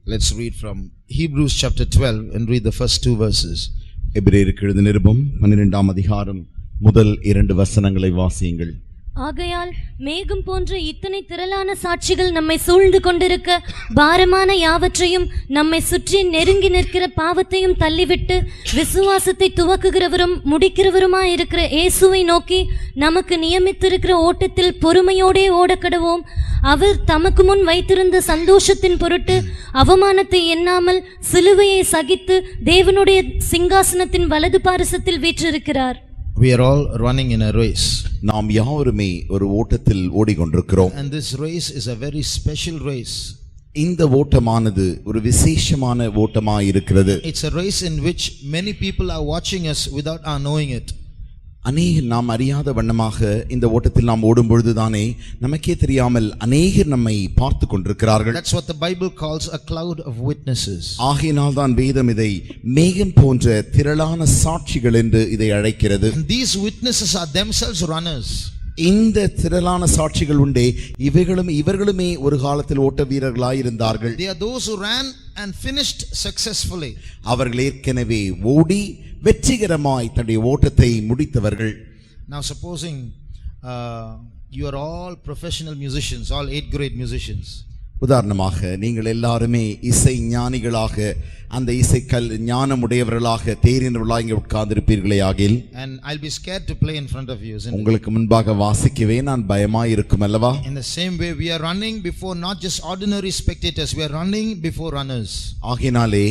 Let's read from Hebrews chapter 12 and read the first two verses. எபிரேயருக்கு எழுதின நிருபம் 12ஆம் அதிகாரம் முதல் 2 வசனங்களை வாசியுங்கள். ஆகையால் மேகம் போன்ற இத்தனை திரளான சாட்சிகள் நம்மை சூழ்ந்து கொண்டிருக்க பாரமான யாவற்றையும் நம்மை சுற்றி நெருங்கி நிற்கிற பாவத்தையும் தள்ளிவிட்டு விசுவாசத்தை துவக்குகிறவரும் முடிக்கிறவருமாயிருக்கிற இயேசுவை நோக்கி நமக்கு நியமித்திருக்கிற ஓட்டத்தில் பொறுமையோடே ஓடக்கடவோம். அவர் தமக்கு முன் வைத்திருந்த சந்தோஷத்தின் பொருட்டு அவமானத்தை எண்ணாமல் சிலுவையை சகித்து தேவனுடைய சிங்காசனத்தின் வலது பாரிசத்தில் வீற்றிருக்கிறார். We are all running in a race. நாம் யாவருமே ஒரு ஓட்டத்தில் ஓடிக்கொண்டிருக்கிறோம். And this race is a very special race. இந்த ஓட்டமானது ஒரு விசேஷமான ஓட்டமாய் இருக்கிறது. It's a race in which many people are watching us without our knowing it. அநேகர் நாம் அறியாத வண்ணமாக இந்த ஓட்டத்தில் நாம் ஓடும் பொழுதுதானே நமக்கே தெரியாமல் அநேகர் நம்மை பார்த்து கொண்டிருக்கிறார்கள். That's what the Bible calls a cloud of witnesses. ஆகையினால் தான் வேதம் இதை மேகம் போன்ற திரளான சாட்சிகள் என்று இதை அழைக்கிறது. And these witnesses are themselves runners. இந்த திரளான சாட்சிகள் உண்டே இவர்களுமே ஒரு காலத்தில் ஓட்ட வீரர்களாய் இருந்தார்கள். They are those who ran and finished successfully. அவர்கள் ஏற்கனவே ஓடி வெற்றிகரமாய் தன்னுடைய ஓட்டத்தை முடித்தவர்கள். Now supposing you are all professional musicians, all 8th grade musicians. உதாரணமாக நீங்கள் எல்லாருமே இசை ஞானிகளாக அந்த இசைக்கல் ஞானம் உடையவர்களாக தேறினவர்களாக இங்கே உட்கார்ந்திருப்பீர்களே ஆகில், and I'll be scared to play in front of you. உங்களுக்கு முன்பாக வாசிக்கவே நான் பயமாய் இருக்கும் அல்லவா? In the same way we are running before not just ordinary spectators, we are running before runners. ஆகினாலே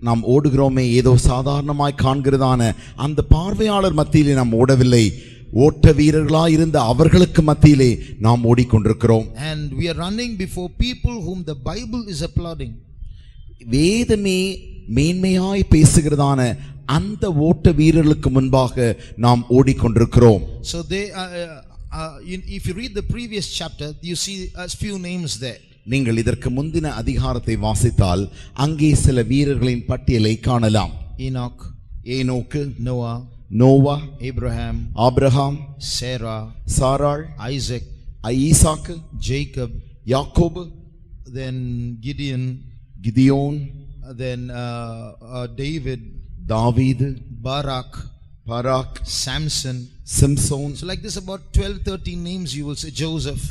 நாம் ஓடுகிறோமே ஏதோ சாதாரணமாய் காண்கிறதான அந்த பார்வையாளர் மத்தியிலே நாம் ஓடவில்லை, ஓட்ட வீரர்களாய் இருந்த அவர்களுக்கு மத்தியிலே நாம் ஓடிக்கொண்டிருக்கிறோம். And we are running before people whom the Bible is applauding. வேதமே மேன்மையாய் பேசுகிறதான அந்த ஓட்ட வீரர்களுக்கு முன்பாக நாம் ஓடிக்கொண்டிருக்கிறோம். So they if you read the previous chapter, you see a few names there. நீங்கள் இதற்கு முந்தின அதிகாரத்தை வாசித்தால் அங்கே சில வீரர்களின் பட்டியலை காணலாம். ஏனோக்கு, நோவா, ஆபிரகாம், சாராள், ஈசாக்கு, யாக்கோபு, then கிதியோன், then David, தாவீது, Barak, Samson, Samson. So like this about 12-13 names you will say. Joseph,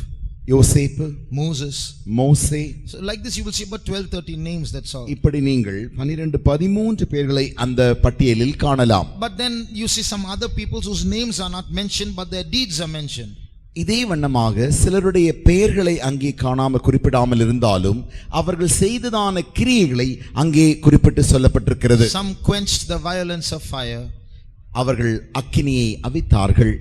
யோசேப்பு, Moses, மோசே. So like this you will see about 12-13 names, that's all. இப்படி நீங்கள் 12-13 பேர்களை அந்த பட்டியலில் காணலாம். But then you see some other people whose names are not mentioned but their deeds are mentioned. இதே வண்ணமாக சிலருடைய பெயர்களை அங்கே காணாமல் குறிப்பிடாமல் இருந்தாலும் அவர்கள் செய்ததான கிரியைகளை அங்கே குறிப்பிட்டு சொல்லப்பட்டிருக்கிறது. Some quenched the violence of fire. அவர்கள் அக்கினியை அவித்தார்கள்.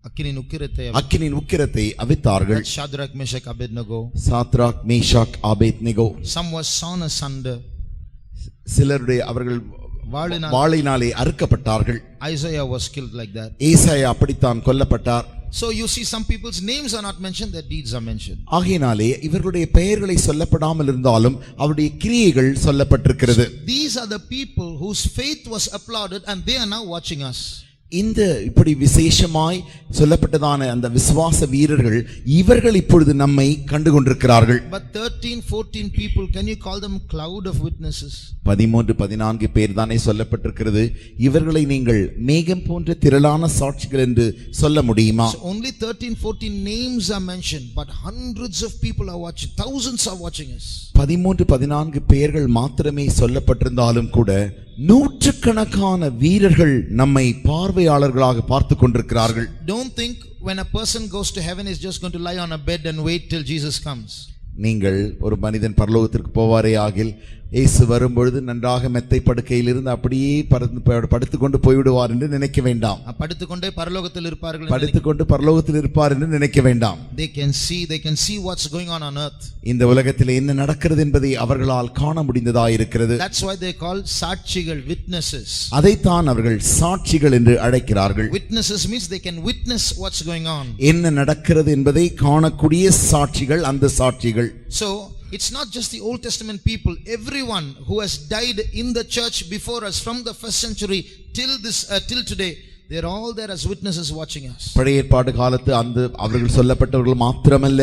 அக்கினியின் உக்கிரத்தை அவித்தார்கள். Shadrach, Meshach, Abednego. Shadrach, Meshach, Abednego. Some were sawn asunder. சிலருடைய அவர்கள் வாளினாலே அறுக்கப்பட்டார்கள். Isaiah was killed like that. ஏசாயா அப்படித்தான் கொல்லப்பட்டார். So you see some people's names are not mentioned, their deeds are mentioned. ஆகையினாலே இவர்களுடைய பெயர்களை சொல்லப்படாமல் இருந்தாலும் அவருடைய கிரியைகள் சொல்லப்பட்டிருக்கிறது. These are the people whose faith was applauded and they are now watching us. இந்த இப்படி விசேஷமாய் சொல்லப்பட்டதான அந்த விசுவாச வீரர்கள் இவர்கள் இப்பொழுது நம்மை கண்டு கொண்டிருக்கிறார்கள். But 13-14 people, can you call them cloud of witnesses? 13-14 பேர் தானே சொல்லப்பட்டிருக்கிறது. இவர்களை நீங்கள் மேகம் போன்ற திரளான சாட்சிகள் என்று சொல்ல முடியுமா? So only 13-14 names are mentioned, but hundreds of people are watching, thousands are watching us. 13-14 பெயர்கள் மாத்திரமே சொல்லப்பட்டிருந்தாலும் கூட நூற்றுக்கணக்கான வீரர்கள் நம்மை பார்வையாளர்களாக பார்த்து கொண்டிருக்கிறார்கள். Don't think when a person goes to heaven is just going to lie on a bed and wait till Jesus comes. நீங்கள் ஒரு மனிதன் பரலோகத்திற்கு போவாரே ஆகில் இயேசு வரும்பொழுது நன்றாக மெத்தை படுக்கையில் இருந்து அப்படியே படுத்துக்கொண்டு போய்விடுவார் என்று நினைக்க வேண்டாம். படுத்துக்கொண்டே பரலோகத்தில் இருப்பார்கள், படுத்துக்கொண்டு பரலோகத்தில் இருப்பார் என்று நினைக்க வேண்டாம். They can see what's going on earth. இந்த உலகத்தில் என்ன நடக்கிறது என்பதை அவர்களால் காண முடிந்ததாய் இருக்கிறது. That's why they call சாட்சிகள், witnesses. அதைத்தான் அவர்கள் சாட்சிகள் என்று அழைக்கிறார்கள். Witnesses means they can witness what's going on. என்ன நடக்கிறது என்பதை காணக்கூடிய சாட்சிகள் அந்த சாட்சிகள். So It's not just the Old Testament people. Everyone who has died in the church before us from the first century till today, they're all there as witnesses watching us. பழைய ஏற்பாடு காலத்து அந்த அவர்கள் சொல்லப்பட்டவர்கள் மாத்திரமல்ல,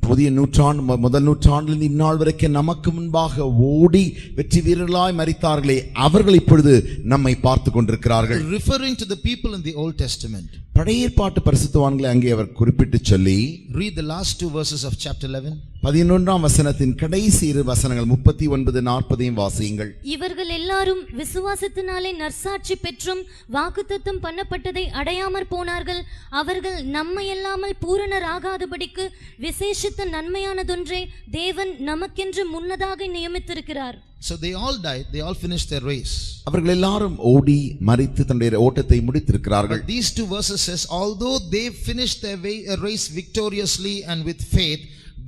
புதிய நூற்றாண்டு முதல் நூற்றாண்டில் இந்நாள் வரைக்கும் நமக்கு முன்பாக ஓடி வெற்றி வீரர்களாய் மரித்தார்களே, அவர்கள் இப்பொழுது நம்மை பார்த்து கொண்டிருக்கிறார்கள். Referring to the people in the Old Testament. பழைய ஏற்பாட்டு பரிசுத்தவான்களை அங்கே அவர் குறிப்பிட்டு சொல்லி, read the last 2 verses of chapter 11. 11ஆம் வசனத்தின் கடைசி 2 வசனங்கள் 39 40 வாசியுங்கள். இவர்கள் எல்லாரும் விசுவாசத்தினாலே நற்சாட்சி பெற்றும் வாக்குத்தத்தம் பண்ணப்பட்டதை அடையாமற் போனார்கள். அவர்கள் நம்மையல்லாமல் பூரணராகாதபடிக்கு விசேஷித்த நன்மையானதொன்றே தேவன் நமக்கென்று முன்னதாக நியமித்திருக்கிறார். So they all died, they all finished their race. அவர்கள் எல்லாரும் ஓடி மரித்து தன்னுடைய ஓட்டத்தை முடித்திருக்கிறார்கள். But these 2 verses says, although they finished their race victoriously and with faith,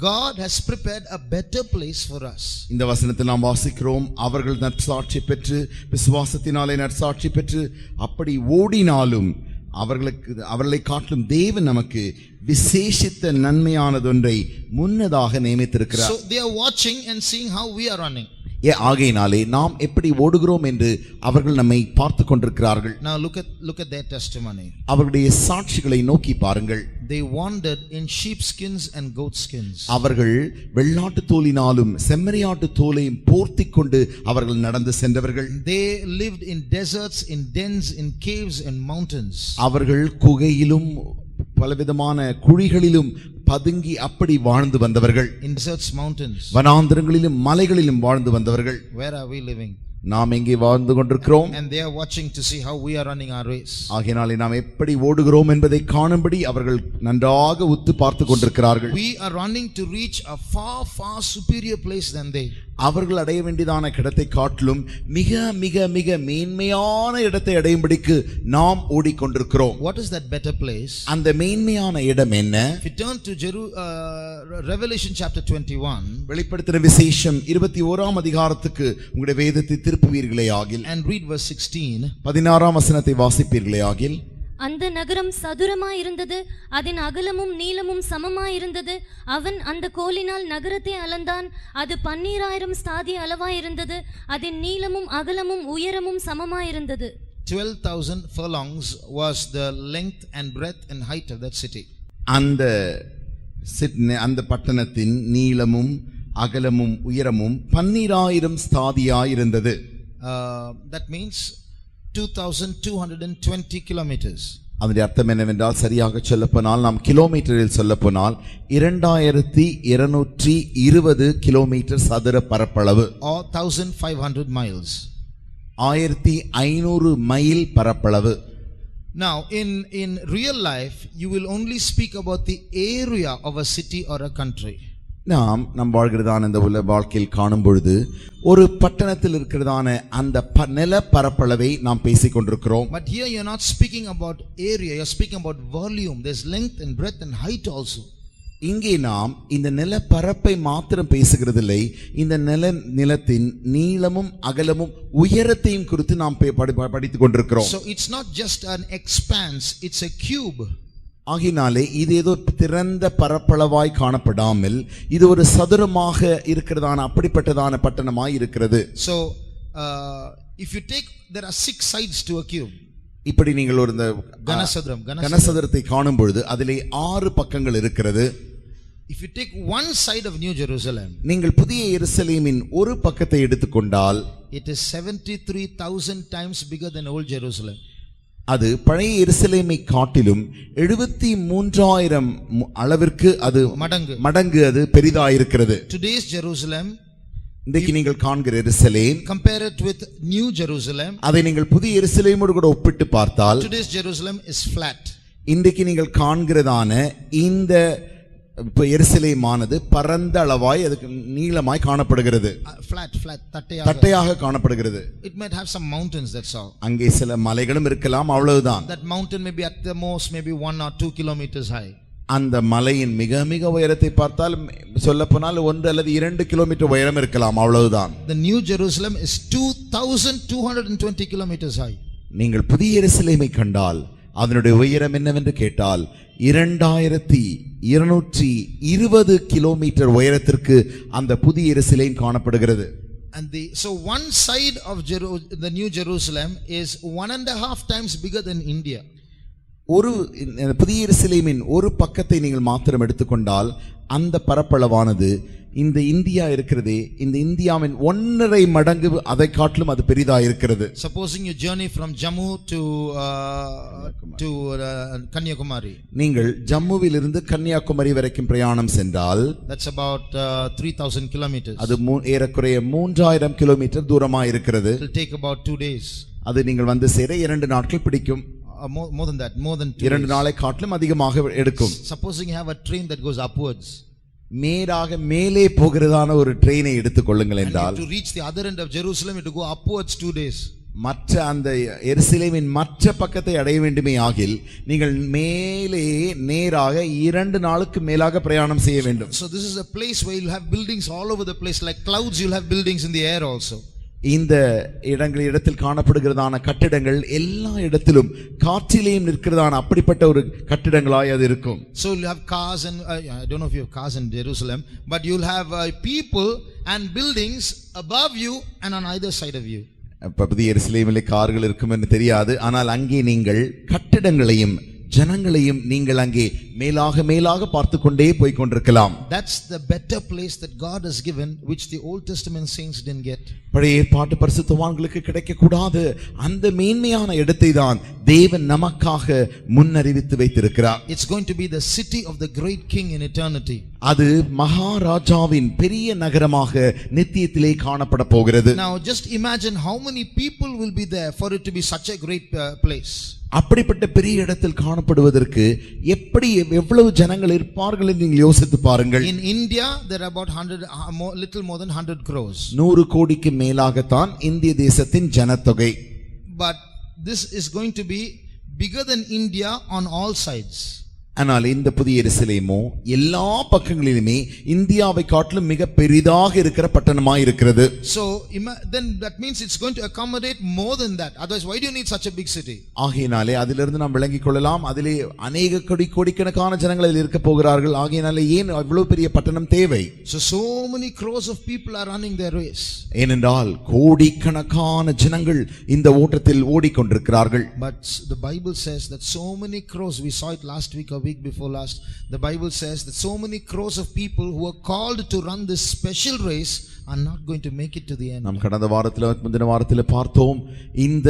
God has prepared a better place for us. இந்த வசனத்தில் நாம் வாசிக்கிறோம், அவர்கள் நற்சாட்சி பெற்று விசுவாசத்தினாலே நற்சாட்சி பெற்று அப்படி ஓடினாலும் அவர்களை காட்டிலும் தேவன் நமக்கு விசேஷித்த நன்மையானதொன்றை முன்னதாக நியமித்திருக்கிறார். So they are watching and seeing how we are running. ஆகையினாலே நாம் எப்படி ஓடுகிறோம் என்று அவர்கள் நம்மை பார்த்து கொண்டிருக்கிறார்கள். Now look at their testimony. அவர்களுடைய சாட்சிகளை நோக்கி பாருங்கள். They wandered in sheep skins and goat skins. அவர்கள் வெள்ளாட்டு தோலினாலும் செம்மறியாட்டு தோலையும் போர்த்திக் கொண்டு அவர்கள் நடந்து சென்றவர்கள். They lived in deserts, in dens, in caves and mountains. அவர்கள் குகையிலும் பலவிதமான குழிகளிலும் பதுங்கி அப்படி வாழ்ந்து வந்தவர்கள். In deserts, mountains. வனாந்தரங்களிலும் மலைகளிலும் வாழ்ந்து வந்தவர்கள். Where are we living? நாம் எங்கே வாழ்ந்து கொண்டிருக்கிறோம்? And they are watching to see how we are running our race. ஆகையாலே நாம் எப்படி ஓடுகிறோம் என்பதை காணும்படி அவர்கள் நன்றாக உத்து பார்த்து கொண்டிருக்கிறார்கள். We are running to reach a far superior place than they. அவர்கள் அடைய வேண்டியதான இடத்தை காட்டிலும் மிக மிக மிக மேன்மையான இடத்தை அடையும்படிக்கு நாம் ஓடிக்கொண்டிருக்கிறோம். What is that better place? அந்த மேன்மையான இடம் என்ன? If you turn to Revelation chapter 21, வெளிப்படுத்தின விசேஷம் 21ஆம் அதிகாரத்துக்கு உங்களுடைய வேதத்தை திருப்புவீர்களே ஆகில், and read verse 16. 16ஆம் வசனத்தை வாசிப்பீர்களே ஆகில், அந்த நகரம் சதுரமாயிருந்தது, அதன் அகலமும் நீளமும் சமமாயிருந்தது. அவன் அந்த கோலினால் நகரத்தை அளந்தான். அது 12,000 ஸ்தாதி அளவாயிருந்தது. அதன் நீளமும் அகலமும் உயரமும் சமமாயிருந்தது. 12,000 furlongs was the length and breadth and height of that city. அந்த பட்டணத்தின் நீளமும் அகலமும் உயரமும் 12,000 ஸ்தாதியாயிருந்தது. That means 2,220 kilometers. அதனுடைய அர்த்தம் என்னவென்றால், சரியாக சொல்லப்போனால் நாம் கிலோமீட்டரில் சொல்லப்போனால் 2,220 கிலோமீட்டர் சதுர பரப்பளவு, or 1,500 miles. 1,500 மைல் பரப்பளவு. Now in real life you will only speak about the area of a city or a country. நம் வாழ்கிறதான இந்த உலக வாழ்க்கையில் காணும் பொழுது ஒரு பட்டணத்தில் இருக்கிறதான அந்த நில பரப்பளவை நாம் பேசிக் கொண்டிருக்கிறோம். But here you are not speaking about area, you are speaking about volume. There's length and breadth and height also. இங்கே நாம் இந்த நில பரப்பை மாத்திரம் பேசுகிறதில்லை, இந்த நிலத்தின் நீளமும் அகலமும் உயரத்தையும் குறித்து நாம் படித்துக் கொண்டிருக்கிறோம். So it's not just an expanse, it's a cube. ஆகினாலே இது ஏதோ திறந்த பரப்பளவாய் காணப்படாமல் இது ஒரு சதுரமாக இருக்கிறதான அப்படிப்பட்டதான பட்டணமாய் இருக்கிறது. So if you take, there are 6 sides to a cube. இப்படி நீங்கள் ஒரு கனசதுரத்தை காணும் பொழுது அதிலே 6 பக்கங்கள் இருக்கிறது. If you take one side of New Jerusalem, நீங்கள் புதிய எருசலேமின் ஒரு பக்கத்தை எடுத்துக்கொண்டால், it is 73,000 times bigger than old Jerusalem. அது பழைய எருசலேமை காட்டிலும் 73,000 அளவிற்கு அது மடங்கு அது பெரிதாயிருக்கிறது. Today's Jerusalem, இன்றைக்கு நீங்கள் காண்கிற எருசலேம், compare it with New Jerusalem, அதை நீங்கள் புதிய எருசலேமோடு கூட ஒப்பிட்டு பார்த்தால், today's Jerusalem is flat. இன்றைக்கு நீங்கள் காண்கிறதான இந்த எருசலேமானது பரந்த அளவாய் அதுக்கு நீளமாய் காணப்படுகிறது. Flat தட்டையாக காணப்படுகிறது. It might have some mountains, that's all. அங்கே சில மலைகளும் இருக்கலாம், அவ்வளவுதான். That mountain may be at the most maybe 1 or 2 kilometers high. அந்த மலையின் மிக மிக உயரத்தை பார்த்தால் சொல்லப்போனால் 1 அல்லது 2 கிலோமீட்டர் உயரம் இருக்கலாம், அவ்வளவுதான். The New Jerusalem is 2,220 kilometers high. நீங்கள் புதிய எருசலேமை கண்டால் அதனுடைய உயரம் என்னவென்று கேட்டால் 2220 கிலோமீட்டர் உயரத்திற்கு அந்த புதிய எருசலேம் காணப்படுகிறது. And so one side of the New Jerusalem is 1.5 times bigger than India. ஒரு புதிய எருசலேமின் ஒரு பக்கத்தை நீங்கள் மாத்திரம் எடுத்துக்கொண்டால் அந்த பரப்பளவானது இந்த இந்தியா இருக்கிறதே, இந்த இந்தியாவின் 1.5 மடங்கு அதை காட்டிலும் அது பெரிதாக இருக்கிறது. Supposing you journey from Jammu to Kanyakumari. நீங்கள் ஜம்முவிலிருந்து கன்னியாகுமரி வரைக்கும் பிரயாணம் சென்றால் that's about 3000 kilometers. அது ஏறக்குறைய 3000 கிலோமீட்டர் தூரமாக இருக்கிறது. It will take about 2 days. அது நீங்கள் வந்து சேர 2 நாட்கள் பிடிக்கும். More than that, more than 2 2 நாளை காட்டிலும் அதிகமாக எடுக்கும். Supposing you have a train that goes upwards. மேலாக மேலே போகிறதான ஒரு ட்ரெயினை எடுத்துக்கொள்ளுங்கள் என்றால் to reach the other end of Jerusalem it will go upwards 2 days. மற்ற அந்த எருசலேமின் மற்ற பக்கத்தை அடைய வேண்டுமே ஆகில் நீங்கள் மேலே நேராக 2 நாளுக்கு மேலாக பிரயாணம் செய்ய வேண்டும். So this is a place where you'll have buildings all over the place, like clouds you'll have buildings in the air also. இந்த இடத்தில் காணப்படுகிறதான கட்டிடங்கள் எல்லா இடத்திலும் காற்றிலேயும் நிற்கிறதான அப்படிப்பட்ட ஒரு கட்டிடங்களாய் அது இருக்கும். So you'll have cars and I don't know if you have cars in Jerusalem, but you'll have people and buildings above you and on either side of you. புதிய எருசலேமிலே கார்கள் இருக்கும் என்று தெரியாது, ஆனால் அங்கே நீங்கள் கட்டிடங்களையும் ஜனங்களையும் நீங்கள் அங்கே மேலாக மேலாக பார்த்து கொண்டே போய் கொண்டிருக்கலாம். That's the better place that God has given, which the Old Testament saints didn't get. பழைய ஏற்பாட்டு பரிசுத்தவான்களுக்கு கிடைக்க கூடாது அந்த மேன்மையான இடத்தை தான் தேவன் நமக்காக முன்னறிவித்து வைத்திருக்கிறார். It's going to be the city of the great king in eternity. அது மகாராஜாவின் பெரிய நகரமாக நித்தியத்திலே காணப்பட போகிறது. Now just imagine how many people will be there for it to be such a great place. அப்படிப்பட்ட பெரிய இடத்தில் காணப்படுவதற்கு எவ்வளவு ஜனங்கள் இருப்பார்கள் என்று நீங்கள் யோசித்து பாருங்கள். In India there are about 100 little more than 100 crores. 100 கோடிக்கு மேலாகத்தான் இந்திய தேசத்தின் ஜனத்தொகை. But this is going to be bigger than India on all sides. ஆனால் இந்த புதிய எருசலேமோ எல்லா பக்கங்களிலுமே இந்தியாவை காட்டிலும் மிக பெரிதாக இருக்கிற பட்டணமாய் இருக்கிறது. So then that means it's going to accommodate more than that. Otherwise why do you need such a big city? ஆகையினாலே அதிலிருந்து நாம் விளங்கிக் கொள்ளலாம், அதிலே அநேக கோடிக்கணக்கான ஜனங்கள் அதில் இருக்க போகிறார்கள். ஆகையினாலே ஏன் அவ்வளவு பெரிய பட்டணம் தேவை? So many crores of people are running their race. ஏனென்றால் கோடிக்கணக்கான ஜனங்கள் இந்த ஓட்டத்தில் ஓடிக்கொண்டிருக்கிறார்கள். But the Bible says that so many crores, we saw it last week or week before last, the Bible says that so many crores of people who are called to run this special race are not going to make it to the end. நாம் கடந்த வாரத்தில் முந்தின வாரத்தில் பார்த்தோம், இந்த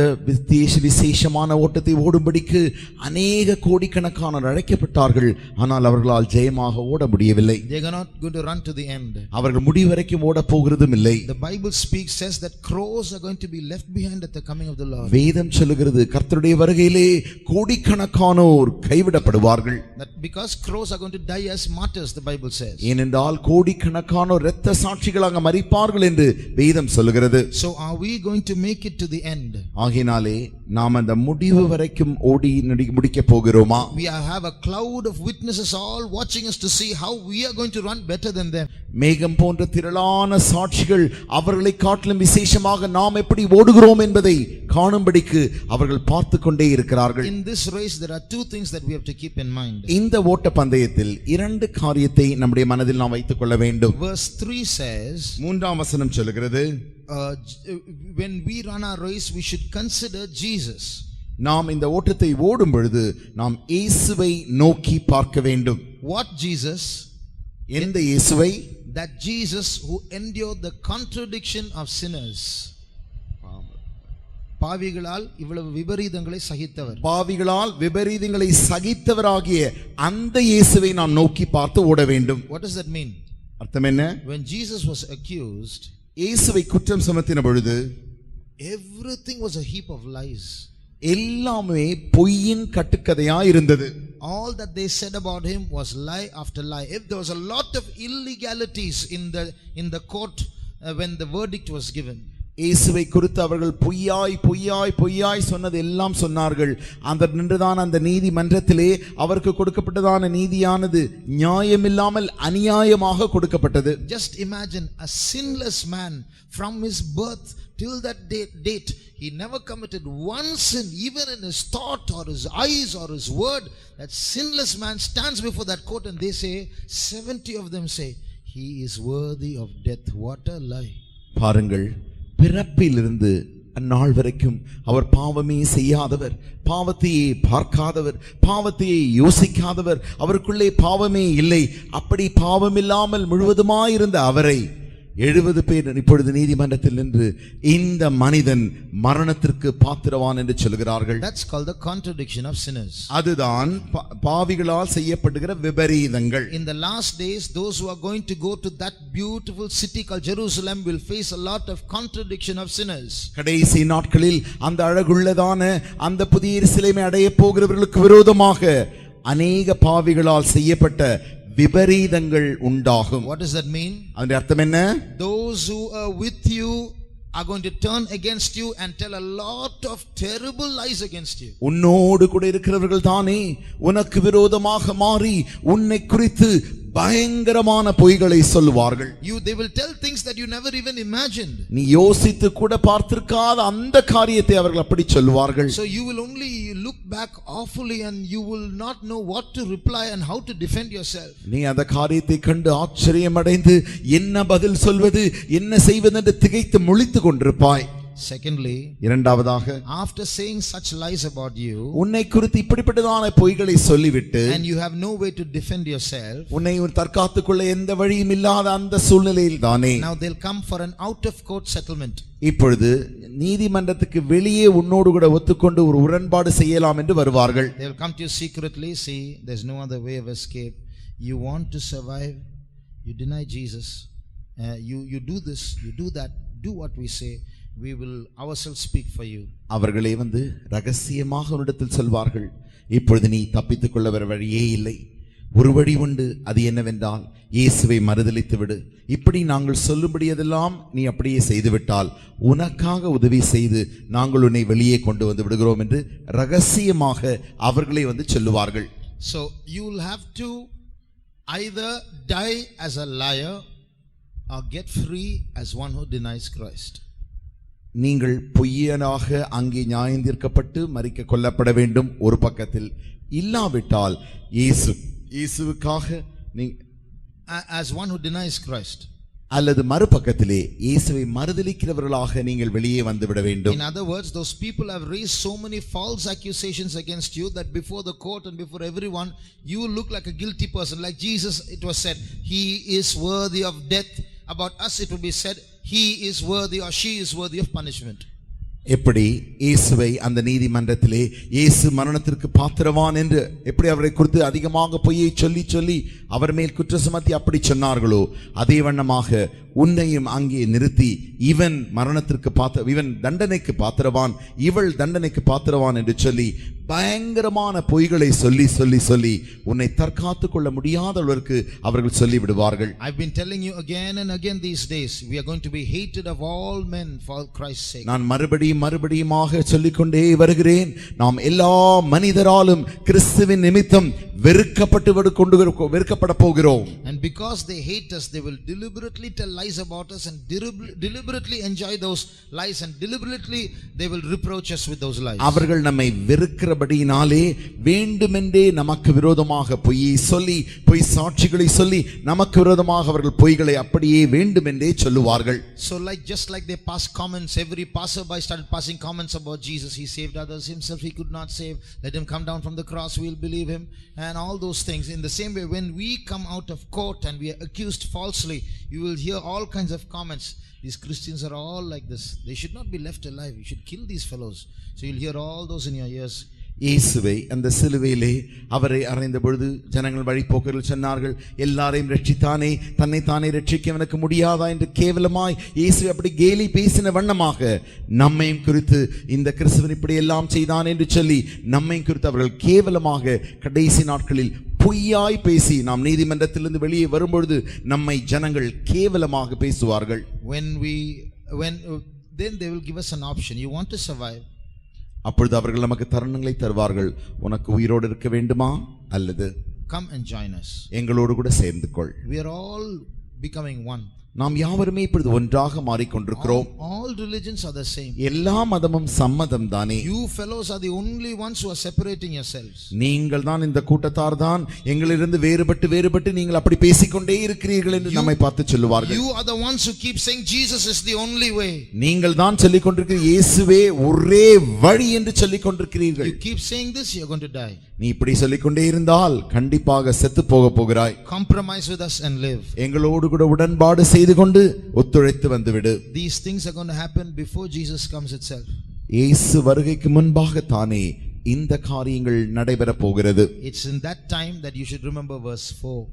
விசேஷமான ஓட்டத்தை ஓடும்படிக்கு அநேக கோடிக்கணக்கானோர் அழைக்கப்பட்டார்கள். ஆனால் அவர்களால் ஜெயமாக ஓட முடியவில்லை. They are not going to run to the end. அவர்கள் முடிவு வரைக்கும் ஓட போகிறதும் இல்லை. The Bible says that crores are going to be left behind at the coming of the Lord. வேதம் சொல்லுகிறது கர்த்தருடைய வருகையிலே கோடிக்கணக்கானோர் கைவிடப்படுவார்கள். That because crores are going to die as martyrs, the Bible says. ஏனென்றால் கோடிக்கணக்கானோர் இரத்த சாட்சிகளாக மரிப்பார்கள் என்று வேதம் சொல்லுகிறது. So are we going to make it to the end? ஆகினாலே நாம் அந்த முடிவு வரைக்கும் ஓடி முடிக்க போகிறோமா? We have a cloud of witnesses all watching us to see how we are going to run better than them. மேகம் போன்ற திரளான சாட்சிகள் அவர்களை காட்டிலும் விசேஷமாக நாம் எப்படி ஓடுகிறோம் என்பதை காணும்படிக்கு அவர்கள் பார்த்து கொண்டே இருக்கிறார்கள். In this race there are two things that we have to keep in mind. இந்த ஓட்ட பந்தயத்தில் 2 காரியத்தை நம்முடைய மனதில் நாம் வைத்துக் கொள்ள வேண்டும். Verse 3 says, 3ஆம் வசனம் சொல்கிறது, when we run our race we should consider Jesus. நாம் இந்த ஓட்டத்தை ஓடும் பொழுது நாம் இயேசுவை நோக்கி பார்க்க வேண்டும். What Jesus? எந்த இயேசுவை? That Jesus who endured the contradiction of sinners. பாவிகளால் இவ்வளவு விபரீதங்களை சகித்தவர். பாவிகளால் விபரீதங்களை சகித்தவராகிய அந்த இயேசுவை நாம் நோக்கி பார்த்து ஓட வேண்டும். What does that mean? அர்த்தம் என்ன? When Jesus was accused, இயேசுவை குற்றம் சுமத்தின பொழுது everything was a heap of lies. எல்லாமே பொய்யின் கட்டுக்கதையா இருந்தது. All that they said about him was lie after lie. If there was a lot of illegalities in the court when the verdict was given. இயேசுவை குறித்து அவர்கள் பொய்யாய் சொன்னது எல்லாம் சொன்னார்கள். அந்த நின்றுதான் அந்த நீதிமன்றத்திலே அவருக்கு கொடுக்கப்பட்டதான நீதியானது நியாயமில்லாமல் அநியாயமாக கொடுக்கப்பட்டது. Just imagine a sinless man from his birth till that date, he never committed one sin, even in his thought or his eyes or his word. That sinless man stands before that court and they say, 70 of them say, he is worthy of death. What a lie. பாருங்கள், பிறப்பிலிருந்து அந்நாள் வரைக்கும் அவர் பாவமே செய்யாதவர், பாவத்தையே பார்க்காதவர், பாவத்தையே யோசிக்காதவர், அவருக்குள்ளே பாவமே இல்லை. அப்படி பாவமில்லாமல் முழுவதுமாயிருந்த அவரை 70 பேர் இப்பொழுது நீதிமன்றத்தில் நின்று இந்த மனிதன் மரணத்திற்கு பாத்திரவான் என்று சொல்கிறார்கள். That's called the contradiction of sinners. அதுதான் பாவிகளால் செய்யப்படுகிற விபரீதங்கள். In the last days, those who are going to go to that beautiful city called Jerusalem will face a lot of contradiction of sinners. கடைசி நாட்களில் அந்த அழகுள்ளதான அந்த புதிய எருசலேமை அடைய போகிறவர்களுக்கு விரோதமாக அநேக பாவிகளால் செய்யப்பட்ட விபரீதங்கள் உண்டாகும். What does that mean? அதன் அர்த்தம் என்ன? Those who are with you are going to turn against you and tell a lot of terrible lies against you. உன்னோடு கூட இருக்கிறவர்கள் தானே உனக்கு விரோதமாக மாறி உன்னை குறித்து பயங்கரமான பொய்களை சொல்வார்கள். They will tell things that you never even imagined. நீ யோசித்து கூட பார்த்திருக்காத அந்த காரியத்தை அவர்கள் அப்படி சொல்வார்கள். So you will only look back awfully and you will not know what to reply and how to defend yourself. நீ அந்த காரியத்தை கண்டு ஆச்சரியமடைந்து என்ன பதில் சொல்வது என்ன செய்வது என்று திகைத்து முழித்துக் கொண்டிருப்பாய். Secondly, இரண்டாவதாக, after saying such lies about you, உன்னை குறித்து இப்படிப்பட்டதான பொய்களை சொல்லிவிட்டு and you have no way to defend yourself, உன்னை தற்காத்துக் கொள்ள எந்த வழியும் இல்லாத அந்த சூழ்நிலையில் தானே now they'll come for an out of court settlement. இப்பொழுது நீதிமன்றத்துக்கு வெளியே உன்னோடு கூட ஒத்துக்கொண்டு ஒரு உடன்பாடு செய்யலாம் என்று வருவார்கள். They will come to you secretly. See, there's no other way of escape. You want to survive, you deny Jesus, you do this, you do that, do what we say, we will ourselves speak for you. அவர்களே வந்து ரகசியமாக உன்னிடத்தில் சொல்வார்கள், இப்பொழுது நீ தப்பித்துக் கொள்ள வேற வழியே இல்லை, ஒரு வழி உண்டு, அது என்னவென்றால் இயேசுவை மறுதலித்து விடு. இப்படி நாங்கள் சொல்லும்படியதெல்லாம் நீ அப்படியே செய்துவிட்டால் உனக்காக உதவி செய்து நாங்கள் உன்னை வெளியே கொண்டு வந்து விடுகிறோம் என்று ரகசியமாக அவர்களே வந்து சொல்லுவார்கள். So you will have to either die as a liar or get free as one who denies Christ. நீங்கள் பொய்யனாக அங்கே நியாயந்தீர்க்கப்பட்டு மரிக்க கொல்லப்பட வேண்டும் ஒரு பக்கத்தில், இல்லாவிட்டால் இயேசுவுக்காக as one who denies Christ, அல்லது மறுபக்கத்திலே இயேசுவை மறுதலிக்கிறவர்களாக நீங்கள் வெளியே வந்து விட வேண்டும். In other words, those people have raised so many false accusations against you that before the court and before everyone you look like a guilty person. Like Jesus, it was said, he is worthy of death. About us it will be said, he is worthy or she is worthy of punishment. எப்படி இயேசுவை அந்த நீதிமன்றத்திலே இயேசு மரணத்திற்கு பாத்திரவான் என்று எப்படி அவரை குறித்து அதிகமாக பொய்யை சொல்லி சொல்லி அவர் மேல் குற்றம் சுமத்தி அப்படி சொன்னார்களோ, அதே வண்ணமாக உன்னையும் அங்கே நிறுத்தி இவன் மரணத்திற்கு இவன் தண்டனைக்கு பாத்திரவான், இவள் தண்டனைக்கு பாத்திரவான் என்று சொல்லி பயங்கரமான பொய்களை சொல்லி சொல்லி சொல்லி உன்னை தற்காத்துக் கொள்ள முடியாதவர்களுக்கு அவர்கள் சொல்லி விடுவார்கள். I've been telling you again and again these days, we are going to be hated of all men for Christ's sake. நான் மறுபடியுமாக சொல்லிக்கொண்டே வருகிறேன், நாம் எல்லா மனிதராலும் கிறிஸ்துவின் நிமித்தம் வெறுக்கப்பட போகிறோம். And because they hate us, they will deliberately tell lies about us and deliberately enjoy those lies and deliberately they will reproach us with those lies. அவர்கள் நம்மை வெறுக்கிறபடியினாலே வேண்டுமென்றே நமக்கு விரோதமாக பொய்யை சொல்லி பொய் சாட்சிகளை சொல்லி நமக்கு விரோதமாக அவர்கள் பொய்களை அப்படியே வேண்டுமென்றே சொல்லுவார்கள். So just like they pass comments, every passerby started passing comments about Jesus. He saved others, himself he could not save. Let him come down from the cross, we'll believe him, and all those things. In the same way, when we come out of court and we are accused falsely, you will hear all kinds of comments. These Christians are all like this, they should not be left alive, you should kill these fellows. So you'll hear all those in your ears. இயேசுவை அந்த சிலுவையிலே அவரை அறைந்த பொழுது ஜனங்கள் வழிபோக்கர்கள் சொன்னார்கள், எல்லாரையும் ரட்சித்தானே தன்னைத்தானே ரட்சிக்க எனக்கு முடியாதா என்று கேவலமாய் இயேசு அப்படி கேலி பேசின வண்ணமாக நம்மையும் குறித்து இந்த கிறிஸ்துவன் இப்படி எல்லாம் செய்தான் என்று சொல்லி நம்மையும் குறித்து அவர்கள் கேவலமாக கடைசி நாட்களில் பொய்யாய் பேசி நாம் நீதிமன்றத்திலிருந்து வெளியே வரும்பொழுது நம்மை ஜனங்கள் கேவலமாக பேசுவார்கள். When then they will give us an option. You want to survive? அப்பொழுது அவர்கள் நமக்கு தருணங்களை தருவார்கள். உனக்கு உயிரோடு இருக்க வேண்டுமா அல்லது Come and join us. எங்களோடு கூட சேர்ந்து கொள். We are all becoming one. நாம் யாவருமே இப்பொழுது ஒன்றாக மாறிக்கொண்டிருக்கிறோம். All religions are the same. எல்லா மதமும் சம்மதம் தானே. You fellows are the only ones who are separating yourselves. நீங்கள் தான் இந்த கூட்டத்தார் தான் எங்களிலிருந்து வேறுபட்டு நீங்கள் அப்படி பேசிக்கொண்டே இருக்கிறீர்கள் என்று நம்மை பார்த்து சொல்லுவார்கள். You are the ones who keep saying Jesus is the only way. நீங்கள் தான் சொல்லிக் கொண்டிருக்கிறீர்கள் இயேசுவே ஒரே வழி என்று சொல்லிக் கொண்டிருக்கிறீர்கள். You keep saying this, you are going to die. நீ இப்படி சொல்லிக்கொண்டே இருந்தால் கண்டிப்பாக செத்து போக போகிறாய். Compromise with us and live. எங்களோடு கூட உடன்பாடு செய்து கொண்டு ஒத்துழைத்து வந்துவிடு. These things are going to happen before Jesus comes itself. இயேசு வருகைக்கு முன்பாக தானே இந்த காரியங்கள் நடைபெற போகிறது. It's in that time that you should remember verse 4.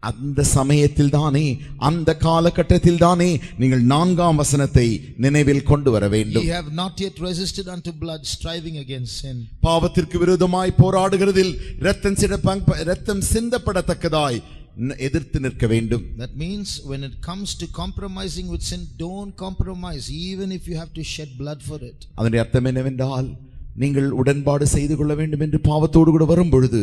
அந்த சமயத்தில் தானே அந்த காலகட்டத்தில் தானே நீங்கள் 4ஆம் வசனத்தை நினைவில் கொண்டு வர வேண்டும். Ye have not yet resisted unto blood, striving against sin. பாவத்திற்கு விரோதமாய் போராடுகிறதில் இரத்தம் சிந்தப்படத்தக்கதாய் எதிர்த்து நிற்க வேண்டும். That means when it comes to compromising with sin, don't compromise even if you have to shed blood for it. அதனுடைய அர்த்தம் என்னவென்றால் நீங்கள் உடன்பாடு செய்து கொள்ள வேண்டும் என்று பாவத்தோடு கூட வரும் பொழுது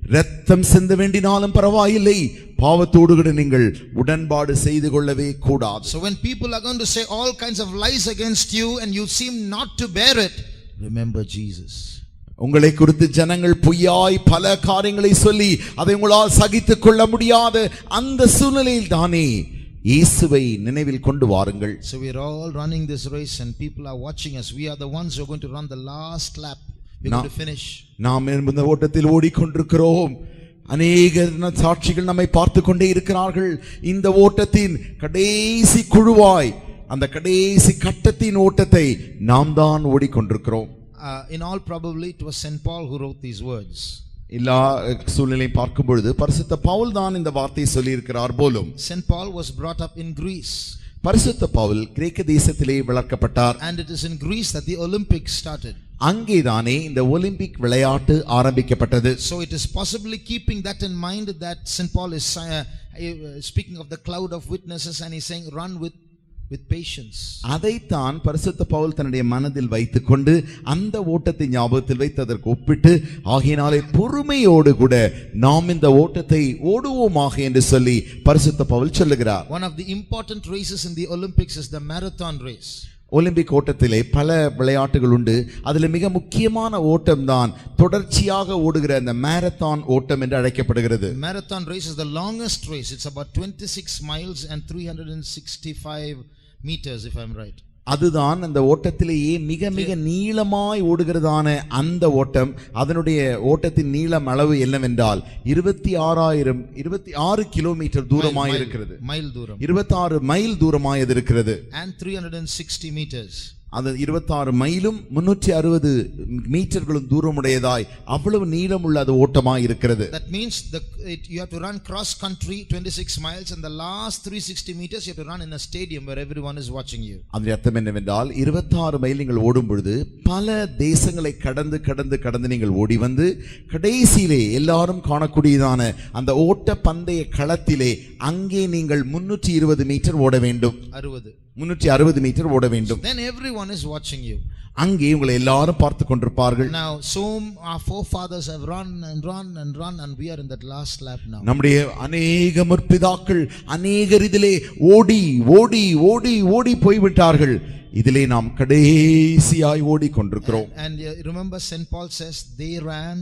இரத்தம் சிந்த வேண்டினாலும் பரவாயில்லை, பாவத்தோடு கூட நீங்கள் உடன்பாடு செய்து கொள்ளவே கூடாது. So when people are going to say all kinds of lies against you and you seem not to bear it, remember Jesus. உங்களை குறித்து ஜனங்கள் பொய்யாய் பல காரியங்களை சொல்லி அதை உங்களால் சகித்துக் கொள்ள முடியாத அந்த சூழ்நிலையில் தானே இயேசுவை நினைவில் கொண்டு வாருங்கள். So we are all running this race and people are watching us. We are the ones who are going to run the last lap. We are going to finish. நாம் இந்த ஓட்டத்தில் ஓடிக்கொண்டிருக்கிறோம். அநேக சாட்சிகள் நம்மை பார்த்து கொண்டே இருக்கிறார்கள். இந்த ஓட்டத்தின் கடைசி குழுவாய் அந்த கடைசி கட்டத்தின் ஓட்டத்தை நாம் தான் ஓடிக்கொண்டிருக்கிறோம். In all probability it was St. Paul who wrote these words. எல்லா சூழ்நிலையும் பார்க்கும் பொழுது பரிசுத்த பவுல் தான் இந்த வார்த்தையை சொல்லி இருக்கிறார் போலும். St. Paul was brought up in Greece. பரிசுத்த பவுல் கிரேக்க தேசத்திலே வளர்க்கப்பட்டார். And it is in Greece that the Olympics started. அங்கேதானே இந்த ஒலிம்பிக் விளையாட்டு ஆரம்பிக்கப்பட்டது. So it is possibly keeping that in mind that St. Paul is speaking of the cloud of witnesses and he is saying run with patience. அதைத்தான் பரிசுத்த பவுல் தன்னுடைய மனதில் வைத்துக்கொண்டு அந்த ஓட்டத்தை ஞாபகத்தில் வைத்து அதற்கு ஒப்பிட்டு ஆகையினாலே பொறுமையோடு கூட நாம் இந்த ஓட்டத்தை ஓடுவோமாக என்று சொல்லி பரிசுத்த பவுல் சொல்லுகிறார். One of the important races in the Olympics is the marathon race. Olympic ஓட்டத்திலே பல விளையாட்டுகள் உண்டு. அதில் மிக முக்கியமான ஓட்டம் தான் தொடர்ச்சியாக ஓடுகிற அந்த மாரத்தான் ஓட்டம் என்று அழைக்கப்படுகிறது. Marathon race is the longest race. It's about 26 miles and 365 meters if I'm right. அதுதான் அந்த ஓட்டத்திலேயே மிக மிக நீளமாய் ஓடுகிறதான அந்த ஓட்டம். அதனுடைய ஓட்டத்தின் நீளம் அளவு என்னவென்றால் 26 கிலோமீட்டர் தூரமாய் இருக்கிறது. மைல் தூரம். 26 மைல் தூரமாய் அது இருக்கிறது. And 360 meters. அது 26 மைலும் 360 மீட்டர்களும் தூரமுடையதாய் அவ்வளவு நீளமுள்ள அது ஓட்டமாய் இருக்கிறது. That means you have to run cross country 26 miles and the last 360 meters you have to run in a stadium where everyone is watching you. அதன் அர்த்தம் என்னவென்றால் 26 மைல் நீங்கள் ஓடும் பொழுது பல தேசங்களை கடந்து நீங்கள் ஓடி வந்து கடைசியிலே எல்லாரும் காணக்கூடியதான அந்த ஓட்ட பந்தய களத்திலே அங்கே நீங்கள் 320 மீட்டர் ஓட வேண்டும். 360 மீட்டர் ஓட வேண்டும். Then everyone is watching you. அங்கே உங்களை எல்லாரும் பார்த்து கொண்டிருப்பார்கள். Now so our forefathers have run and we are in that last lap now. நம்முடைய அநேக முற்பிதாக்கள் அநேகர் இதிலே ஓடி போய்விட்டார்கள். இதிலே நாம் கடைசியாய் ஓடிக்கொண்டிருக்கிறோம். And remember St. Paul says they ran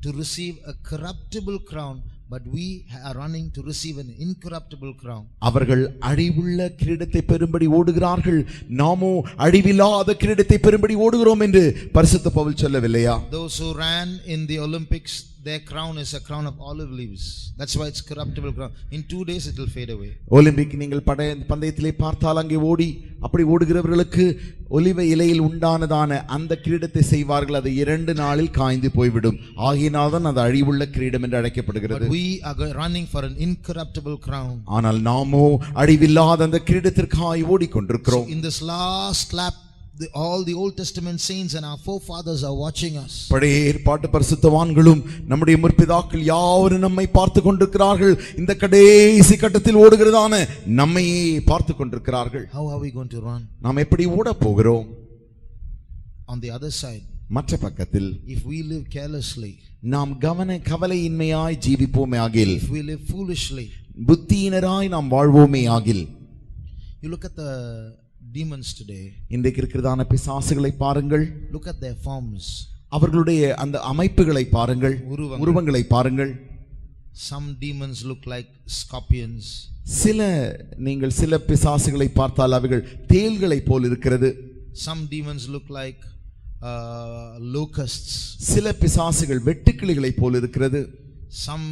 to receive a corruptible crown, but we are running to receive an incorruptible crown. அவர்கள் அழிவுள்ள கிரீடத்தை பெறும்படி ஓடுகிறார்கள், நாமோ அழிவில்லாத கிரீடத்தை பெறும்படி ஓடுகிறோம் என்று பரிசுத்த Pavul சொல்லவில்லையா? Those who ran in the Olympics, their crown is a crown of olive leaves. That's why it's corruptible crown. In 2 days it will fade away. Olympic நீங்கள் பந்தயத்திலே பார்த்தால் அங்கே அப்படி ஓடுகிறவர்களுக்கு ஒலிவ இலையில் உண்டானதான அந்த கிரீடத்தை செய்வார்கள். அது 2 நாளில் காய்ந்து போய்விடும். ஆகினால்தான் அது அழிவுள்ள கிரீடம் என்று அழைக்கப்படுகிறது. But we are running for an incorruptible crown. ஆனால் நாமோ அழிவில்லாத அந்த கிரீடத்திற்காய் ஓடிக்கொண்டிருக்கிறோம். In this last lap all the Old Testament saints and our forefathers are watching us. பழைய ஏற்பாட்டு பரிசுத்தவான்களும் நம்முடைய முற்பிதாக்கள் யாவரும் நம்மை பார்த்து கொண்டிருக்கிறார்கள். இந்த கடைசி கட்டத்தில் ஓடுகிறதான நம்மையே பார்த்து கொண்டிருக்கிறார்கள். How are we going to run? நாம் எப்படி ஓட போகிறோம்? On the other side, மற்ற பக்கத்தில் if we live carelessly, நாம் கவலையின்மையாய் ஜீவிப்போமே ஆகில், if we live foolishly, புத்தியினராய் நாம் வாழ்வோமே ஆகில். You look at the demons today. இன்றைக்கு இருக்கிறதான பிசாசுகளை பாருங்கள். Look at their forms. அவர்களுடைய அந்த அமைப்புகளை பாருங்கள், உருவங்களை பாருங்கள். Some demons look like scorpions. நீங்கள் சில பிசாசுகளை பார்த்தால் அவைகள் தேள்களை போல் இருக்கிறது. Some demons look like locusts. சில பிசாசுகள் வெட்டுக்கிளிகளை போல் இருக்கிறது. Some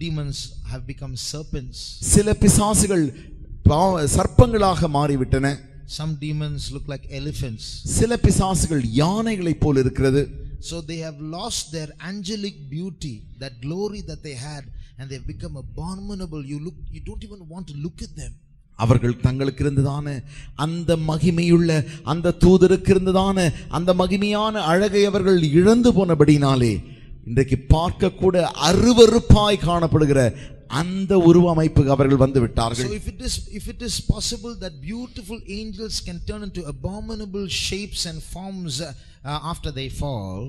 demons have become serpents. சில பிசாசுகள் சர்ப்பங்களாக மாறிவிட்டன. Some demons look like elephants. சில பிசாசுகள் யானைகளை போல் இருக்கிறது. So they have lost their angelic beauty, that glory that they had, and they've become abominable. You don't even want to look at them. அவர்கள் தங்களுக்கு இருந்ததான அந்த மகிமையுள்ள, அந்த தூதருக்கு இருந்ததான அந்த மகிமையான அழகை அவர்கள் இழந்து போனபடினாலே இன்றைக்கு பார்க்க கூட அருவருப்பாய் காணப்படுகிற அந்த உருவமைப்பு அவர்கள் வந்து விட்டார்கள். So if it is possible that beautiful angels can turn into abominable shapes and forms after they fall,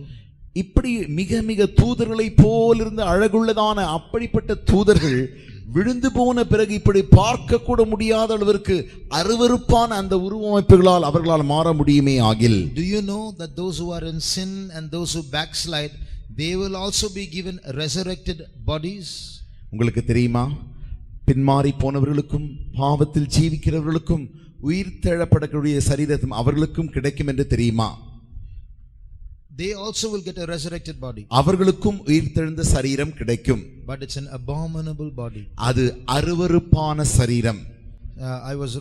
இப்படி மிக மிக தூதர்களை போல் இருந்த அழகுள்ளதான அப்படிப்பட்ட தூதர்கள் விழுந்து போன பிறகு இப்படி பார்க்க கூட முடியாத அளவிற்கு அருவருப்பான அந்த உருவமைப்புகளால் அவர்களால் மாற முடியுமே ஆகில். Do you know that those who are in sin and those who backslide, they will also be given resurrected bodies? உங்களுக்கு தெரியுமா, பின்மாறி போனவர்களுக்கும் பாவத்தில் ஜீவிக்கிறவர்களுக்கும் உயிர் தெழப்படக்கூடிய சரீரம் அவர்களுக்கும் கிடைக்கும் என்று தெரியுமா? They also will get a resurrected body. அவர்களுக்கும் உயிர் தெழுந்த சரீரம் கிடைக்கும். But it's an abominable body. அது அருவருப்பான சரீரம். I was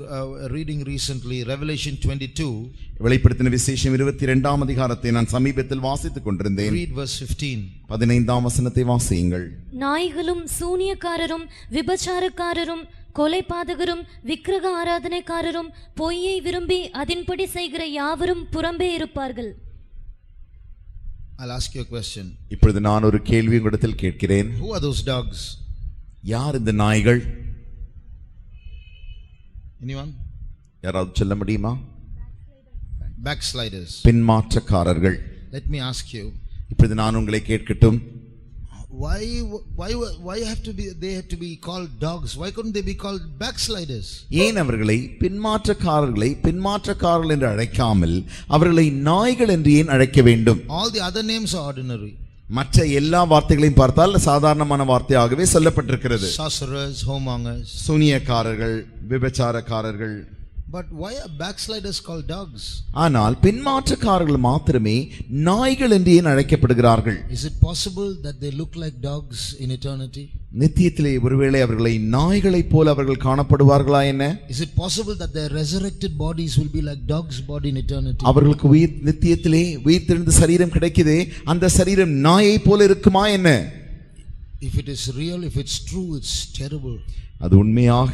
reading recently Revelation 22. வெளிப்படுத்தின விசேஷம் 22ஆம் அதிகாரத்தை நான் சமீபத்தில் வாசித்துக் கொண்டிருந்தேன். Read verse 15. 15ஆம் வசனத்தை வாசியுங்கள். நாய்களும் சூனியக்காரரும் விபச்சாரக்காரரும் கொலைபாதகரும் விக்கிரக ஆராதனைக்காரரும் பொய்யை விரும்பி அதின்படி செய்கிற யாவரும் புறம்பே இருப்பார்கள். I'll ask you a question. இப்பொழுது நான் ஒரு கேள்வி உங்களிடத்தில் கேட்கிறேன். Who are those dogs? யார் இந்த நாய்கள்? Anyone? யாராவது சொல்ல முடியுமா? Backsliders. பின்மாற்றக்காரர்கள். Let me ask you. இப்பொழுது நான் உங்களை கேட்கட்டும். Why they have to be called dogs? Why couldn't they be called backsliders? ஏன் அவர்களை பின்மாற்றக்காரர்கள் என்று அழைக்காமல் அவர்களை நாய்கள் என்று ஏன் அழைக்க வேண்டும்? All the other names are ordinary. மற்ற எல்லா வார்த்தைகளையும் பார்த்தால் சாதாரணமான வார்த்தையாகவே சொல்லப்பட்டிருக்கிறது. Sorcerers, whoremongers, சூனியக்காரர்கள், விபச்சாரக்காரர்கள். But why are backsliders called dogs? ஆனால் பின்மாற்றக்காரர்கள் மாத்திரமே நாய்கள் என்று ஏன் அழைக்கப்படுகிறார்கள்? Is it possible that they look like dogs in eternity? நித்தியத்திலே ஒருவேளை அவர்களை நாய்களைப் போல அவர்கள் காணப்படுவார்களா என்ன? Is it possible that their resurrected bodies will be like dogs' body in eternity? அவர்களுக்கு நித்தியத்திலே உயிர்த்தெழுந்த சரீரம் கிடைக்குதே, அந்த சரீரம் நாயை போல இருக்குமா என்ன? If it is real, if it's true, it's terrible. அது உண்மையாக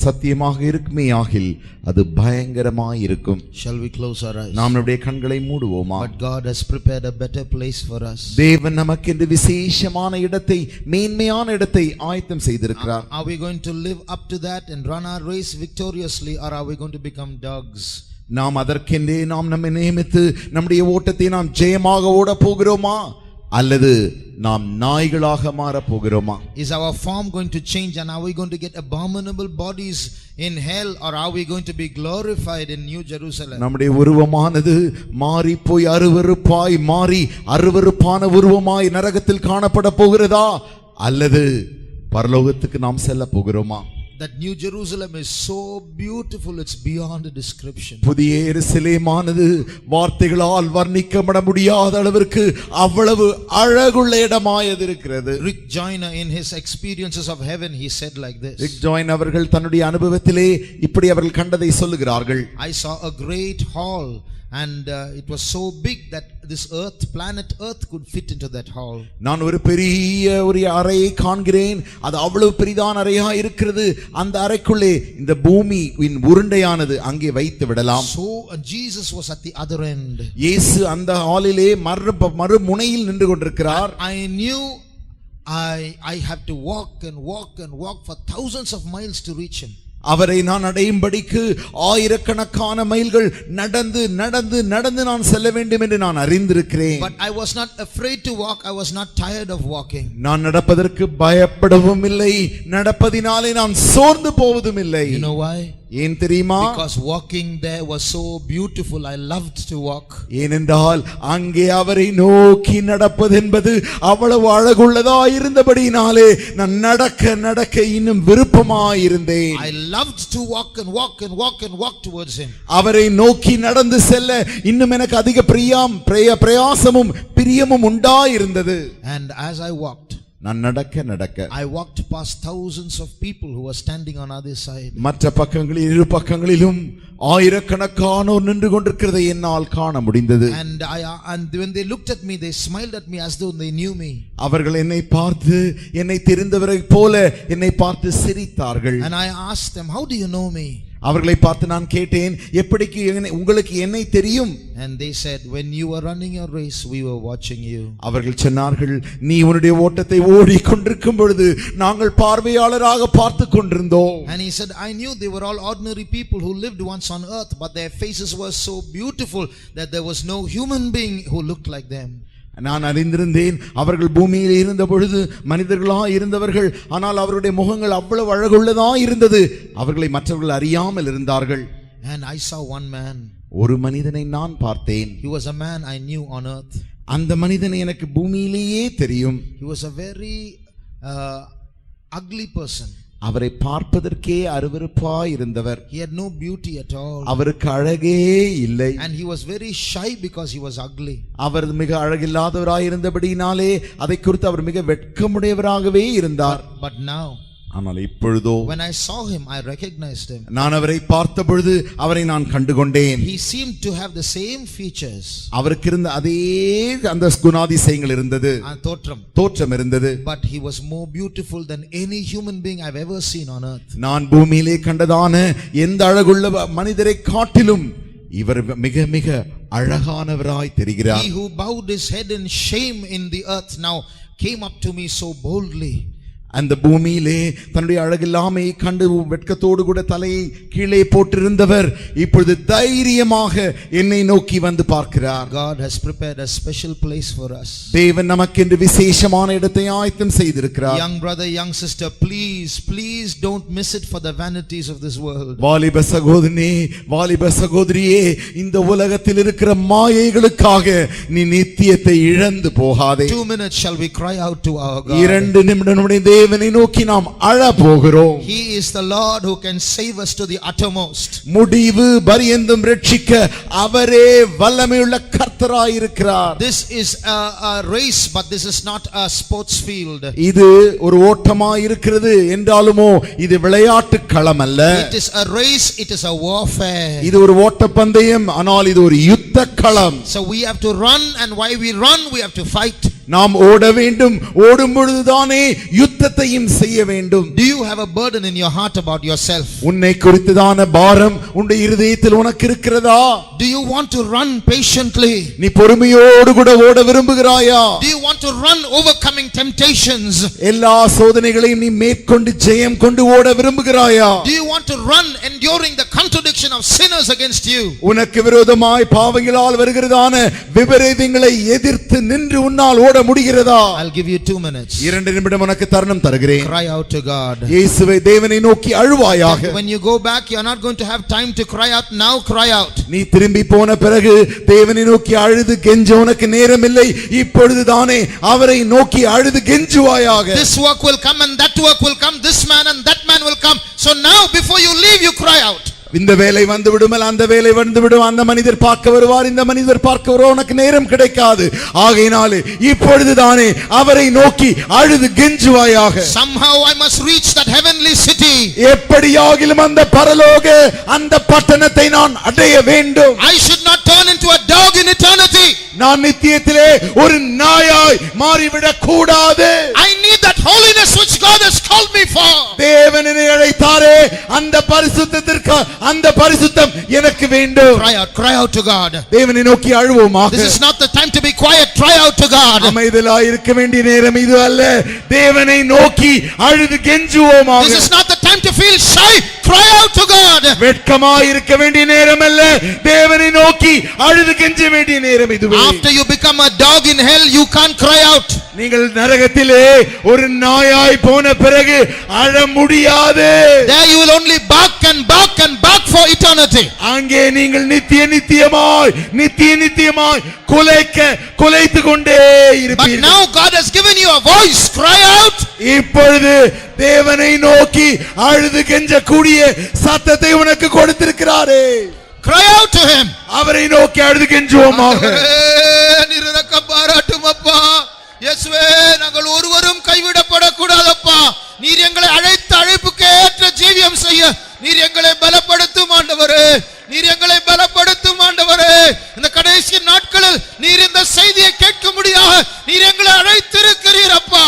சத்தியமாக இருக்குமே ஆகில் அது பயங்கரமாய் இருக்கும். Shall we close our eyes? நாம் நம்முடைய கண்களை மூடுவோமா? But God has prepared a better place for us. தேவன் நமக்கு இந்த விசேஷமான இடத்தை, மேன்மையான இடத்தை ஆயத்தம் செய்திருக்கிறார். Are we going to live up to that and run our race victoriously, or are we going to become dogs? நாம் அதற்கென்றே நாம் நம்மை நியமித்து நம்முடைய ஓட்டத்தை நாம் ஜெயமாக ஓட போகிறோமா, அல்லது நாம் நாய்களாக மாற போகிறோமா? Is our form going to change, and are we going to get abominable bodies in hell, or are we going to be glorified in New Jerusalem? நம்முடைய உருவமானது மாறி போய் அருவருப்பாய் மாறி அருவருப்பான உருவமாய் நரகத்தில் காணப்பட போகிறதா, அல்லது பரலோகத்துக்கு நாம் செல்ல போகிறோமா? That New Jerusalem is so beautiful, it's beyond a description. புதிய எருசலேமானது வார்த்தைகளால் வர்ணிக்கப்பட முடியாத அளவிற்கு அவ்வளவு அழகுள்ள இடமாய் இருக்கிறது. Rick Joyner, in his experiences of heaven, he said like this. Rick Joyner அவர்கள் தன்னுடைய அனுபவத்திலே இப்படி அவர்கள் கண்டதை சொல்லுகிறார்கள். I saw a great hall, and it was so big that this earth, planet earth could fit into that hall. நான் ஒரு பெரிய ஒரு அறையை காண்கிறேன். அது அவ்வளவு பெரிதான அறையா இருக்கிறது. அந்த அறைக்குள்ளே இந்த பூமியின் உருண்டையானது அங்கே வைத்து விடலாம். So Jesus was at the other end. இயேசு அந்த ஹாலிலே மறு முனையில் நின்று கொண்டிருக்கிறார். I knew I have to walk and walk and walk for thousands of miles to reach him. அவரை நான் அடையும்படிக்கு ஆயிரக்கணக்கான மைல்கள் நடந்து நடந்து நடந்து நான் செல்ல வேண்டும் என்று நான் அறிந்திருக்கிறேன். But I was not afraid to walk. I was not tired of walking. நான் நடப்பதற்கு பயப்படவும் இல்லை, நடப்பதினாலே நான் சோர்ந்து போவதும் இல்லை. You know why? ஏன் தெரியுமா? Because walking there was so beautiful. I loved to walk. ஏனென்றால் அங்கே அவரை நோக்கி நடப்பது என்பது அவ்வளவு அழகுள்ளதா இருந்தபடியினாலே நான் நடக்க நடக்க இன்னும் விருப்பமாய் இருந்தேன். I loved to walk and walk and walk and walk towards him. அவரை நோக்கி நடந்து செல்ல இன்னும் எனக்கு அதிக பிரயாசமும் பிரியமும் உண்டாயிருந்தது. And as I walked, நான் நடக்க நடக்க I walked past thousands of people who were standing on other side. மற்ற பக்கங்களில் இரு பக்கங்களிலும் ஆயிரக்கணக்கானோர் நின்று கொண்டிருக்கிறதை என்னால் காண முடிந்தது. And when they looked at me, they smiled at me as though they knew me. அவர்கள் என்னை பார்த்து என்னை தெரிந்தவரை போல என்னை பார்த்து சிரித்தார்கள். And I asked them, how do you know me? அவர்களை பார்த்து நான் கேட்டேன், எப்படிக்கு உங்களுக்கு என்னை தெரியும்? And they said, when you were running your race, we were watching you. அவர்கள் சொன்னார்கள், நீ உன்னுடைய ஓட்டத்தை ஓடிக்கொண்டிருக்கும் பொழுது நாங்கள் பார்வையாளராக பார்த்து கொண்டிருந்தோம். And he said, I knew they were all ordinary people who lived once on earth, but their faces were so beautiful that there was no human being who looked like them. நான் அறிந்திருந்தேன், அவர்கள் பூமியில் இருந்த பொழுது மனிதர்களா இருந்தவர்கள், ஆனால் அவருடைய முகங்கள் அவ்வளவு அழகுள்ளதா இருந்தது. அவர்களை மற்றவர்கள் அறியாமல் இருந்தார்கள். And I saw one man. ஒரு மனிதனை நான் பார்த்தேன். He was a man I knew on earth. அந்த மனிதனை எனக்கு பூமியிலேயே தெரியும். He was a very ugly person. அவரை பார்ப்பதற்கே அருவருப்பாய் இருந்தவர். He had no beauty at all. அவருக்கு அழகே இல்லை. And he was very shy because he was ugly. அவர் மிக அழகில்லாதவராய் இருந்தபடியினாலே அதை குறித்து அவர் மிக வெட்கமுடையவராகவே இருந்தார். But now, ஆனால் இப்பொழுதோ when I saw him, I recognized him. நான் அவரை பார்த்த பொழுது அவரை நான் கண்டுகொண்டேன். He seemed to have the same features. அவருக்கு இருந்த அதே அந்த குணாதிசயங்கள் இருந்தது, தோற்றம் இருந்தது. But he was more beautiful than any human being I've ever seen on earth. நான் பூமியிலே கண்டதான எந்த அழகுள்ள மனிதரை காட்டிலும் இவர் மிக மிக அழகானவராய் தெரிகிறார். He who bowed his head in shame in the earth now came up to me so boldly. அந்த பூமியிலே தன்னுடைய அழகில்லாமையை கண்டு வெட்கத்தோடு கூட தலையை கீழே போட்டிருந்தவர் இப்பொழுது தைரியமாக என்னை நோக்கி வந்து பார்க்கிறார். God has prepared a special place for us. தேவன் நமக்கென்று விசேஷமான இடத்தை ஆயத்தம் செய்திருக்கிறார். Young brother, young sister, please don't miss it for the vanities of this world. வாலிப சகோதரனே, வாலிப சகோதரியே, இந்த உலகத்தில் இருக்கிற மாயைகளுக்காக நீ நித்தியத்தை இழந்து போகாதே. 2 minutes shall we cry out to our God. 2 நிமிடம் நம்முடைய தேவனை நோக்கி நாம் அழ போகிறோம். He is the Lord who can save us to the uttermost. முடிவு பரியந்தம் ரட்சிக்க அவரே வல்லமையுள்ள கர்த்தராய் இருக்கிறார். This is a race, but this is not a sports field. இது ஒரு ஓட்டமாய் இருக்கிறது என்றாலுமோ இது விளையாட்டு களம் அல்ல. It is a race, it is a warfare. இது ஒரு ஓட்ட பந்தயம், ஆனால் இது ஒரு யுத்த களம். So we have to run, and while we run we have to fight. நாம் ஓட வேண்டும், ஓடும் பொழுதுதானே யுத்தத்தையும் செய்ய வேண்டும். Do you have a burden in your heart about yourself? உன்னை குறித்ததான பாரம் உன்னுடைய இருதயத்தில் உனக்கு இருக்கிறதா? Do you want to run patiently? நீ பொறுமையோடு கூட ஓட விரும்புகிறாயா? Do you want to run overcoming temptations? எல்லா சோதனைகளையும் நீ மேற்கொண்டு ஜெயம் கொண்டு ஓட விரும்புகிறாயா? Do you want to run enduring the contradiction of sinners against you? உனக்கு விரோதமாய் பாவங்களால் வருகிறதான விபரீதங்களை எதிர்த்து நின்று உன்னால் ஓட முடிகிறதா? I'll give you 2 minutes. 2 நிமிடம் உனக்கு தருணம் தருகிறேன். Cry out to God. இயேசுவே, தேவனை நோக்கி அழுவாயாக. When you go back, you are not going to have time to cry out. Now cry out. நீ திரும்பி போன பிறகு தேவனை நோக்கி அழுது கெஞ்ச உனக்கு நேரமில்லை. இப்பொழுதுதானே அவரை நோக்கி அழுது கெஞ்சுவாயாக. This work will come and that work will come. This man and that man will come. So now before you leave, you cry out. இந்த வேலை வந்து விடுமல், அந்த வேலை வந்து விடும், அந்த மனிதர் பார்க்க வருவார், இந்த மனிதர் பார்க்க வருவார், உனக்கு நேரம் கிடைக்காது. ஆகையினாலே இப்பொழுதுதானே அவரை நோக்கி அழுது கெஞ்சுவாயாக. Somehow I must reach that heavenly city. எப்படியாகிலும் அந்த பரலோக அந்த பட்டணத்தை நான் அடைய வேண்டும். I should not turn into a dog in eternity. நான் நித்தியத்திலே ஒரு நாயாய் மாறிவிடக் கூடாது. I need that holiness which God has called me for. தேவன் என்னை அழைத்தாரே, அந்த பரிசுத்தத்திற்கு அந்த பரிசுத்தம் எனக்கு வேண்டும். Cry out to God. தேவனை நோக்கி அழுவோமாக. This is not the time to be quiet. Cry out to God. அமைதலாய் இருக்க வேண்டிய நேரம் இது அல்ல. தேவனை நோக்கி அழுது கெஞ்சுவோமாக. This is not the time to feel shy. Cry out to God. வெட்கமாய் இருக்க வேண்டிய நேரம் அல்ல. தேவனை நோக்கி அழுது கெஞ்ச வேண்டிய நேரம் இதுவே. After you become a dog in hell, you can't cry out. நீங்கள் நரகத்திலே ஒரு நாயாய் போன பிறகு அழ முடியாது. There you will only bark and bark and bark for eternity. அங்கே நீங்கள் நித்தியமாய் குலைத்து கொண்டே இருப்பீர்கள். But now God has given you a voice. Cry out. இப்பொழுது தேவனை நோக்கி அழுது கெஞ்சக்கூடிய சத்தத்தை உனக்கு கொடுத்திருக்கிறாரே. Cry out to him. அவரை நோக்கி அழுது கெஞ்சுவோமாக. நீர் இரக்கம் பாராட்டும் அப்பா. இயேசுவே, நாங்கள் ஒருவரும் கைவிடப்படக்கூடாதப்பா. நீர் எங்களை அழைத்த அழைப்புக்கு ஏற்ற ஜீவியம் செய்ய நீர் எங்களை பலப்படுத்தும் ஆண்டவரே. நீர் எங்களை பலப்படுத்தும் ஆண்டவரே. இந்த கடைசி நாட்களில் நீர் இந்த செய்தியை கேட்க முடியாக நீர் எங்களை அழைத்திருக்கிறீர் அப்பா.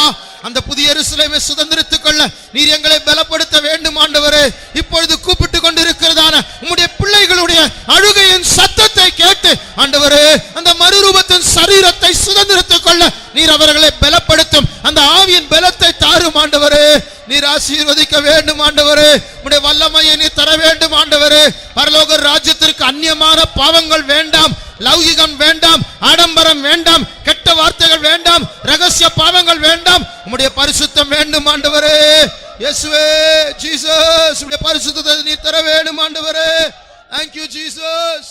அந்த புதிய எருசலேமை சுதந்திரித்துக் கொள்ள நீர் எங்களை பலப்படுத்த வேண்டும் ஆண்டவரே. இப்பொழுது கூப்பிட்டு கொண்டிருக்கிறதான உம்முடைய பிள்ளைகளுடைய அழுகையின் சத்தத்தை கேட்டு ஆண்டவரே, அந்த மறுரூபத்தின் சரீரத்தை சுதந்திரித்துக் கொள்ள நீர் அவர்களை பலப்படுத்தும் அந்த ஆவியின் பலத்தை தாரும் ஆண்டவரே. நீர் ஆசீர்வதிக்க வேண்டும் ஆண்டவரே. உம்முடைய வல்லமையை நீர் தர வேண்டும் ஆண்டவரே. பரலோக ராஜ்யத்திற்கு அந்நியமான பாவங்கள் வேண்டாம், லௌகிகம் வேண்டாம், ஆடம்பரம் வேண்டாம், கெட்ட வார்த்தைகள் வேண்டாம், ரகசிய பாவங்கள் வேண்டாம். உம்முடைய பரிசுத்தம் வேண்டும் ஆண்டவரே. இயேசுவே, ஜீசஸ், உம்முடைய பரிசுத்தத்தை நீர் தர வேண்டும் ஆண்டவரே. Thank you Jesus.